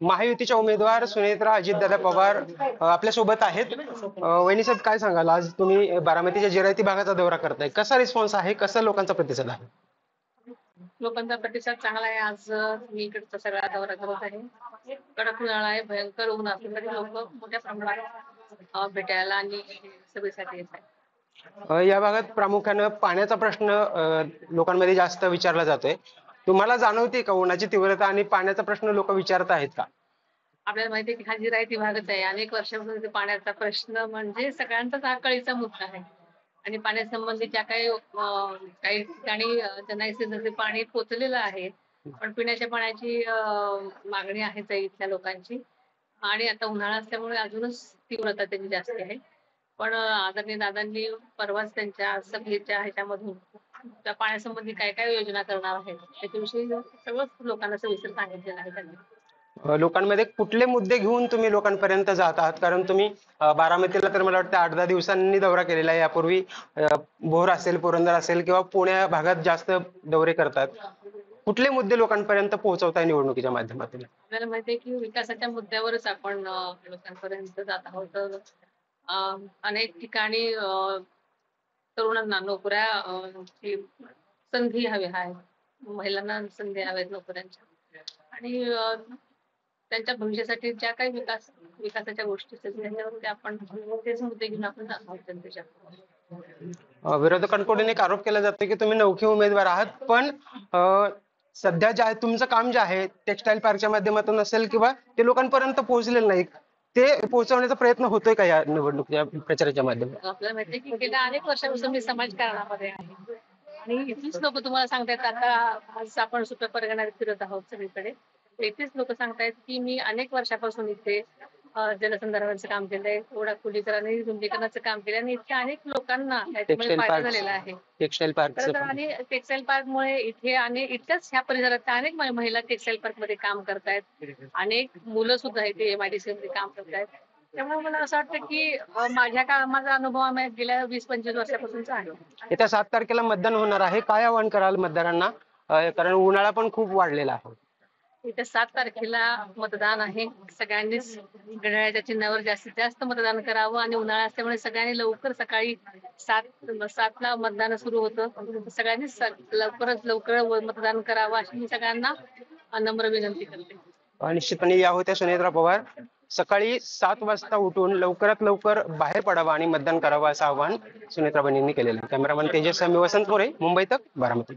महायुतीच्या उमेदवार सुनेत्रा अजितदादा पवार आपल्या सोबत आहेत. वहिनी साहेब, काय सांगाल, आज तुम्ही बारामतीच्या जिरायती भागाचा दौरा करताय, कसा रिस्पॉन्स आहे, कसा लोकांचा प्रतिसाद आहे? लोकांचा प्रतिसाद चांगला आहे. आज मी इकडचा सगळा दौरा करत आहे. कडक उन्हाळा आहे, भयंकर ऊन असलं तरी लोक मोठ्या प्रमाणात भेटायला आणि सभेसाठी येत आहेत. या भागात प्रामुख्यानं पाण्याचा प्रश्न लोकांमध्ये जास्त विचारला जातोय. तुम्हाला जाणवते का उन्हाची तीव्रता आणि पाण्याचा प्रश्न लोक विचारत आहेत का? आपल्याला माहिती आहे की हा जिरायती भागच आहे. अनेक वर्षापासून इथे पाण्याचा प्रश्न म्हणजे सगळ्यांचाच हा कळीचा मुद्दा आहे. आणि पाण्यासंबंधी ज्या काही ठिकाणी त्या नैसर्गिक पाणी पोचलेलं आहे, पण पिण्याच्या पाण्याची मागणी आहेच आहे इथल्या लोकांची. आणि आता उन्हाळा असल्यामुळे अजूनच तीव्रता त्याची जास्त आहे. पण आदरणीय दादांनी परवाच त्यांच्या सभेच्या ह्याच्यामधून त्या पाण्यासंबंधी काय काय योजना करणार आहेत त्याच्याविषयी सगळंच लोकांना सविस्तर सांगितलेलं आहे त्यांनी. लोकांमध्ये कुठले मुद्दे घेऊन तुम्ही लोकांपर्यंत जात आहात? कारण तुम्ही बारामतीला तर मला वाटतं 8-10 दिवसांनी दौरा केलेला आहे. यापूर्वी भोर असेल, पुरंदर असेल किंवा पुण्या भागात जास्त दौरे करतात. कुठले मुद्दे लोकांपर्यंत पोहोचवताय निवडणुकीच्या माध्यमातून? आपल्याला माहिती आहे की विकासाच्या मुद्द्यावरच आपण लोकांपर्यंत जात आहोत. तर अनेक ठिकाणी तरुणांना नोकऱ्या ची संधी हवी आहे. महिलांना संधी हव्यात नोकऱ्यांच्या. आणि त्यांच्या भविष्यासाठी ज्या काही विकासाच्या गोष्टी असतील त्यांच्यावरती आपण तेच मुद्दे घेऊन आपण जात आहोत जनतेच्या. विरोधकांकडून एक आरोप केला जातो की तुम्ही नौखे उमेदवार आहात, पण सध्या जे आहे तुमचं काम जे आहे टेक्सटाईल पार्कच्या माध्यमातून असेल किंवा ते लोकांपर्यंत पोहोचलेलं नाही, ते पोहोचवण्याचा प्रयत्न होतोय का या निवडणुकीच्या प्रचाराच्या माध्यमातून? आपल्याला माहिती आहे की गेल्या अनेक वर्षापासून मी समाजकारणामध्ये आहे. आणि इथलीच लोक तुम्हाला सांगतायत, आता आज आपण सुप्या परगण्यात फिरत आहोत सगळीकडे. इथेच लोक सांगतायत की मी अनेक वर्षापासून इथे जलसंधारणाचं काम केलंय, ओढा खोलीकरण रुंदीकरणाचं काम केलंय आणि इतक्या अनेक लोकांना त्याच्यामुळे फायदा झालेला आहे. टेक्सटाईल पार्क खरं तर आणि टेक्सटाईल पार्कमुळे इथे आणि इथल्याच ह्या परिसरात अनेक महिला टेक्सटाईल पार्क मध्ये काम करतायत. अनेक मुलं सुद्धा इथे MIDC मध्ये काम करतायत. त्यामुळे मला असं वाटतं की माझा अनुभव गेल्या 20-25 वर्षापासूनचा आहे. येत्या 7 तारखेला मतदान होणार आहे. काय आवाहन कराल मतदारांना? कारण उन्हाळा पण खूप वाढलेला आहे. येत्या 7 तारखेला मतदान आहे. सगळ्यांनीच घड्याळाच्या चिन्हावर जास्तीत जास्त मतदान करावं. आणि उन्हाळा असल्यामुळे सगळ्यांनी लवकर सकाळी 7ला मतदान सुरू होतं. सगळ्यांनीच लवकरात लवकर मतदान करावं अशी मी सगळ्यांना नम्र विनंती करते. निश्चितपणे या होत्या सुनेत्रा पवार. सकाळी 7 वाजता उठून लवकरात लवकर बाहेर पडावं आणि मतदान करावं असं आवाहन सुनेत्रा बहिणींनी केलेलं आहे. कॅमेरामन तेजस वसंत मोरे, मुंबई तक, बारामती.